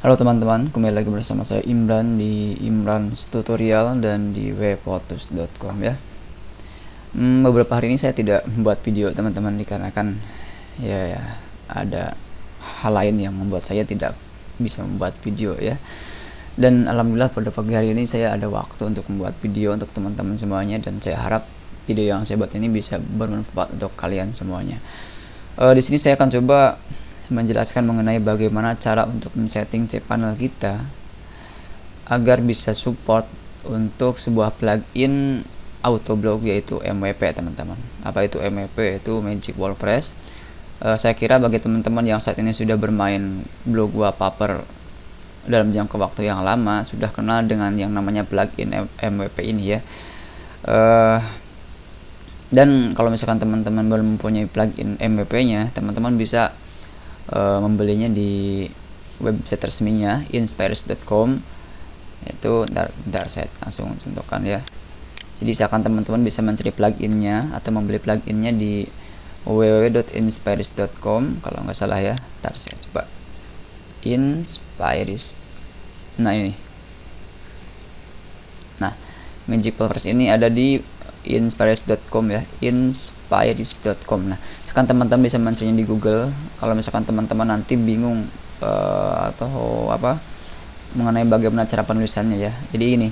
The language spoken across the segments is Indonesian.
Halo teman-teman, kembali lagi bersama saya Imran di Imran's Tutorial dan di webpotus.com ya. Beberapa hari ini saya tidak membuat video teman-teman dikarenakan ya ada hal lain yang membuat saya tidak bisa membuat video ya. Dan alhamdulillah pada pagi hari ini saya ada waktu untuk membuat video untuk teman-teman semuanya, dan saya harap video yang saya buat ini bisa bermanfaat untuk kalian semuanya. Di sini saya akan coba menjelaskan mengenai bagaimana cara untuk men-setting cPanel kita agar bisa support untuk sebuah plugin autoblog yaitu MVP teman-teman. Apa itu MVP? Itu Magic Wallpress. Saya kira bagi teman-teman yang saat ini sudah bermain blog wallpaper dalam jangka waktu yang lama sudah kenal dengan yang namanya plugin MVP ini ya. Dan kalau misalkan teman-teman belum mempunyai plugin MVP-nya, teman-teman bisa membelinya di website resminya inspires.com. Itu bentar saya langsung contohkan ya. Jadi misalkan teman-teman bisa mencari pluginnya atau membeli pluginnya di www.inspires.com kalau nggak salah ya. Bentar saya coba Inspires. Nah ini, Magic Wallpress ini ada di inspires.com ya, inspires.com. Nah, sekarang teman-teman bisa mencarinya di Google. Kalau misalkan teman-teman nanti bingung atau apa mengenai bagaimana cara penulisannya ya. Jadi ini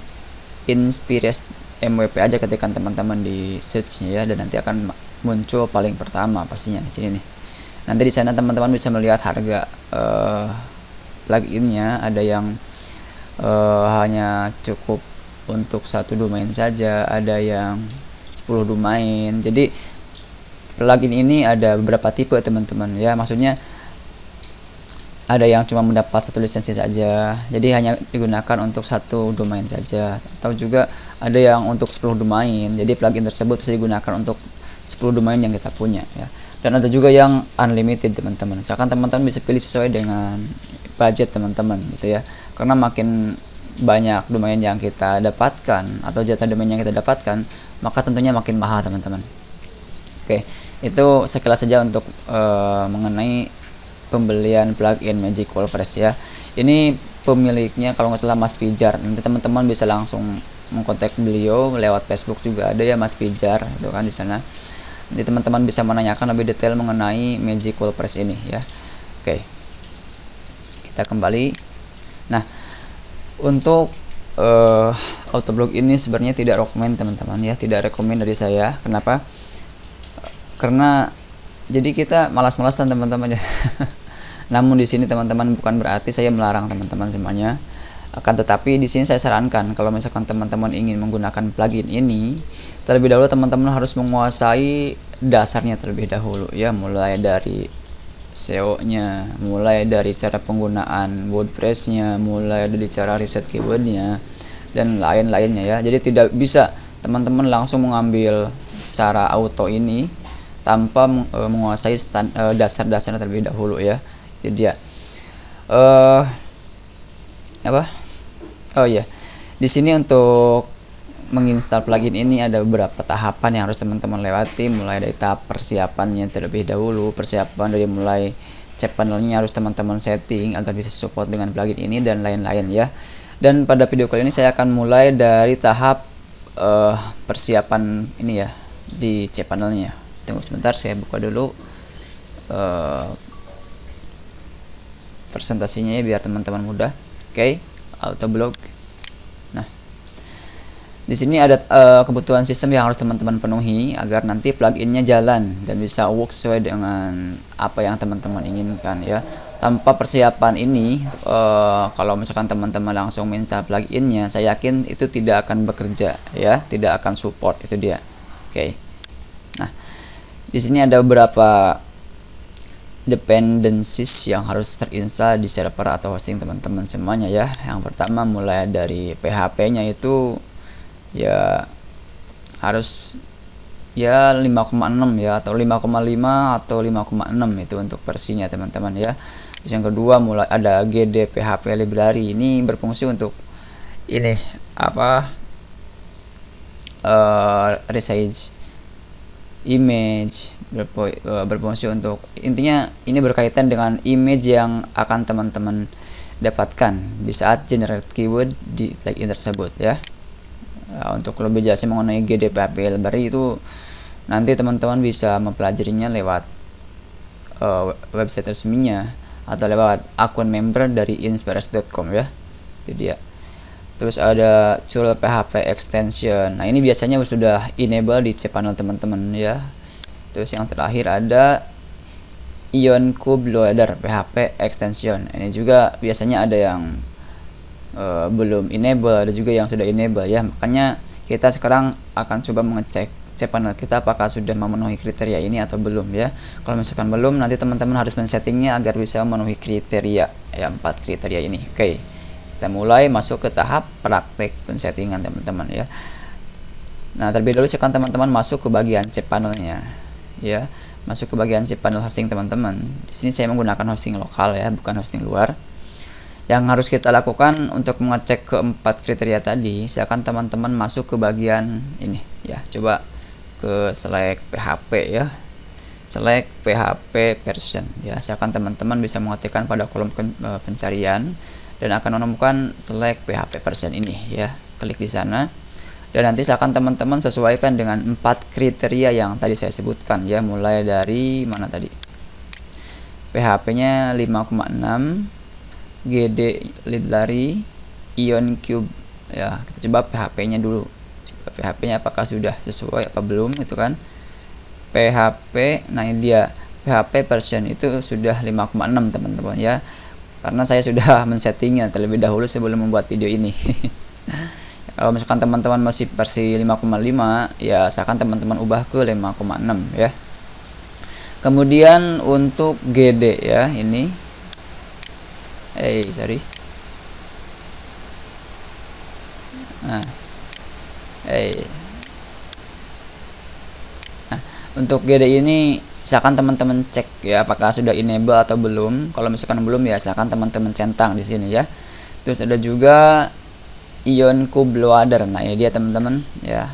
Inspires MVP aja ketikkan teman-teman di search-nya ya, dan nanti akan muncul paling pertama pastinya di sini nih. Nanti di sana teman-teman bisa melihat harga pluginnya. Ada yang hanya cukup untuk satu domain saja, ada yang 10 domain. Jadi plugin ini ada beberapa tipe teman-teman ya, maksudnya ada yang cuma mendapat satu lisensi saja, jadi hanya digunakan untuk satu domain saja, atau juga ada yang untuk 10 domain, jadi plugin tersebut bisa digunakan untuk 10 domain yang kita punya ya. Dan ada juga yang unlimited teman-teman, misalkan teman-teman bisa pilih sesuai dengan budget teman-teman gitu ya, karena makin banyak domain yang kita dapatkan atau jatah domain yang kita dapatkan, maka tentunya makin mahal teman-teman. Oke, itu sekilas saja untuk mengenai pembelian plugin Magic Wallpress ya. Ini pemiliknya kalau nggak salah Mas Pijar. Nanti teman-teman bisa langsung mengkontak beliau lewat Facebook juga ada ya, Mas Pijar itu kan di sana. Nanti teman-teman bisa menanyakan lebih detail mengenai Magic Wallpress ini ya. Oke, kita kembali. Nah, untuk autoblog ini sebenarnya tidak rekomend teman-teman ya, tidak rekomend dari saya. Kenapa? Karena jadi kita malas-malasan teman-teman ya. Namun di sini teman-teman bukan berarti saya melarang teman-teman semuanya. Akan tetapi di sini saya sarankan kalau misalkan teman-teman ingin menggunakan plugin ini, terlebih dahulu teman-teman harus menguasai dasarnya terlebih dahulu ya, mulai dari SEO-nya, mulai dari cara penggunaan WordPress-nya, mulai dari cara riset keyword-nya, dan lain-lainnya ya. Jadi tidak bisa teman-teman langsung mengambil cara auto ini tanpa menguasai dasar-dasarnya terlebih dahulu ya. Jadi dia Oh iya, di sini untuk menginstal plugin ini ada beberapa tahapan yang harus teman-teman lewati, mulai dari tahap persiapannya terlebih dahulu. Persiapan dari mulai cPanelnya harus teman-teman setting agar bisa support dengan plugin ini dan lain-lain ya. Dan pada video kali ini saya akan mulai dari tahap persiapan ini ya di cPanelnya. Tunggu sebentar, saya buka dulu presentasinya ya biar teman-teman mudah. Oke, autoblog. Di sini ada kebutuhan sistem yang harus teman-teman penuhi agar nanti pluginnya jalan dan bisa work sesuai dengan apa yang teman-teman inginkan ya. Tanpa persiapan ini, kalau misalkan teman-teman langsung menginstal pluginnya, saya yakin itu tidak akan bekerja ya, tidak akan support, itu dia. Oke. Nah, di sini ada beberapa dependencies yang harus terinstall di server atau hosting teman-teman semuanya ya. Yang pertama mulai dari PHP-nya itu ya harus ya 5,6 ya, atau 5,5 atau 5,6 itu untuk versinya teman-teman ya. Terus yang kedua mulai ada GD PHP library, ini berfungsi untuk ini apa resize image, berfungsi untuk, intinya ini berkaitan dengan image yang akan teman-teman dapatkan di saat generate keyword di plugin tersebut ya. Untuk lebih jelasnya mengenai GDPHP Library itu nanti teman-teman bisa mempelajarinya lewat website resminya atau lewat akun member dari inspiras.com ya. Itu dia. Terus ada tool PHP extension. Nah, ini biasanya sudah enable di cPanel teman-teman ya. Terus yang terakhir ada IonCube Loader PHP extension. Ini juga biasanya ada yang belum enable, ada juga yang sudah enable ya. Makanya kita sekarang akan coba mengecek cPanel kita apakah sudah memenuhi kriteria ini atau belum ya. Kalau misalkan belum, nanti teman-teman harus men-settingnya agar bisa memenuhi kriteria ya, 4 kriteria ini. Oke. Kita mulai masuk ke tahap praktek pensettingan teman-teman ya. Nah, terlebih dahulu silakan teman-teman masuk ke bagian cPanelnya ya. Masuk ke bagian cPanel hosting teman-teman. Di sini saya menggunakan hosting lokal ya, bukan hosting luar. Yang harus kita lakukan untuk mengecek keempat kriteria tadi, silakan teman-teman masuk ke bagian ini ya. Coba ke select PHP ya. Select PHP version ya. Silakan teman-teman bisa mengetikkan pada kolom pencarian dan akan menemukan select PHP version ini ya. Klik di sana dan nanti silakan teman-teman sesuaikan dengan 4 kriteria yang tadi saya sebutkan ya, mulai dari mana tadi, PHP-nya 5,6, GD library, IonCube ya. Kita coba PHP-nya dulu, PHP-nya apakah sudah sesuai apa belum itu kan. PHP, nah ini dia, PHP version itu sudah 5,6 teman-teman ya, karena saya sudah men-settingnya terlebih dahulu sebelum membuat video ini. Kalau misalkan teman-teman masih versi 5,5 ya, silakan teman-teman ubah ke 5,6 ya. Kemudian untuk GD ya, ini untuk GD ini silakan teman-teman cek ya apakah sudah enable atau belum. Kalau misalkan belum ya silakan teman-teman centang di sini ya. Terus ada juga IonCube Loader. Nah, ini dia teman-teman ya.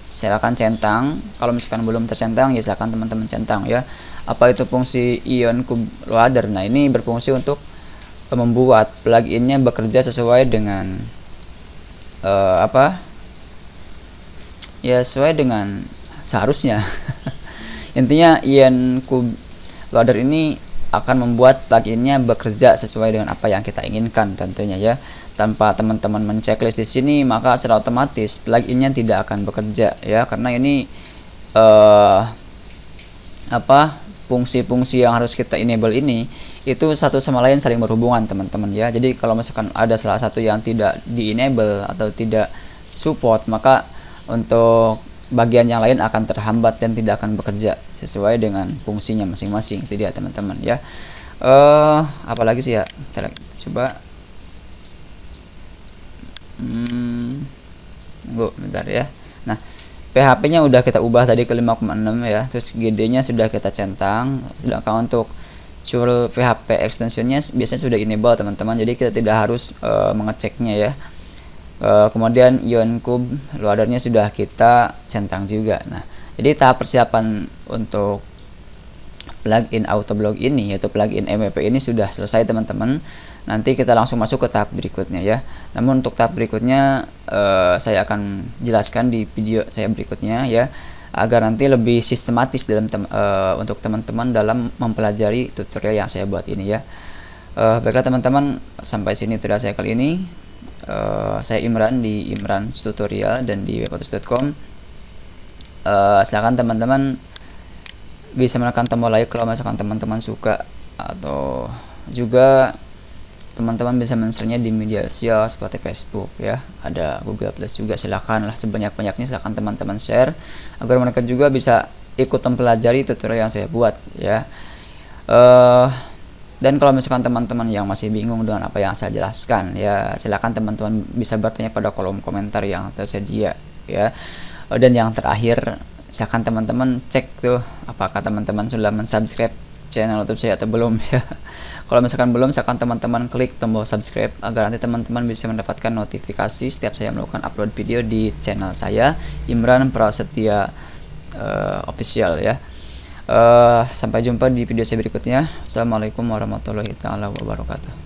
Silakan centang. Kalau misalkan belum tercentang ya silakan teman-teman centang ya. Apa itu fungsi IonCube Loader? Nah, ini berfungsi untuk membuat pluginnya bekerja sesuai dengan sesuai dengan seharusnya. Intinya IonCube Loader ini akan membuat pluginnya bekerja sesuai dengan apa yang kita inginkan tentunya ya. Tanpa teman-teman menceklis di sini, maka secara otomatis pluginnya tidak akan bekerja ya, karena ini fungsi-fungsi yang harus kita enable ini itu satu sama lain saling berhubungan teman-teman ya. Jadi kalau misalkan ada salah satu yang tidak di enable atau tidak support, maka untuk bagian yang lain akan terhambat dan tidak akan bekerja sesuai dengan fungsinya masing-masing. Itu dia teman-teman ya. Apalagi sih ya, kita coba tunggu bentar ya. Nah, PHP-nya udah kita ubah tadi ke 5,6 ya. Terus GD-nya sudah kita centang. Sedangkan untuk tool PHP extensionnya biasanya sudah enable teman-teman. Jadi kita tidak harus mengeceknya ya. Kemudian IonCube Loader-nya sudah kita centang juga. Nah, jadi tahap persiapan untuk plugin Autoblog ini, yaitu plugin MVP ini sudah selesai teman-teman. Nanti kita langsung masuk ke tahap berikutnya ya. Namun untuk tahap berikutnya saya akan jelaskan di video saya berikutnya ya, agar nanti lebih sistematis dalam untuk teman-teman dalam mempelajari tutorial yang saya buat ini ya. Baiklah teman-teman, sampai sini tutorial saya kali ini. Saya Imran di Imran Tutorial dan di webotus.com. Silakan teman-teman bisa menekan tombol like kalau misalkan teman-teman suka, atau juga teman-teman bisa men-share-nya di media sosial seperti Facebook ya, ada Google Plus juga. Silakan lah sebanyak-banyaknya, silakan teman-teman share agar mereka juga bisa ikut mempelajari tutorial yang saya buat ya. Dan kalau misalkan teman-teman yang masih bingung dengan apa yang saya jelaskan ya, silakan teman-teman bisa bertanya pada kolom komentar yang tersedia ya. Dan yang terakhir, silakan teman-teman cek tuh apakah teman-teman sudah mensubscribe channel YouTube saya atau belum ya. Kalau misalkan belum, silakan teman-teman klik tombol subscribe agar nanti teman-teman bisa mendapatkan notifikasi setiap saya melakukan upload video di channel saya Imran Prasetya official ya. Sampai jumpa di video saya berikutnya. Assalamualaikum warahmatullahi taala wabarakatuh.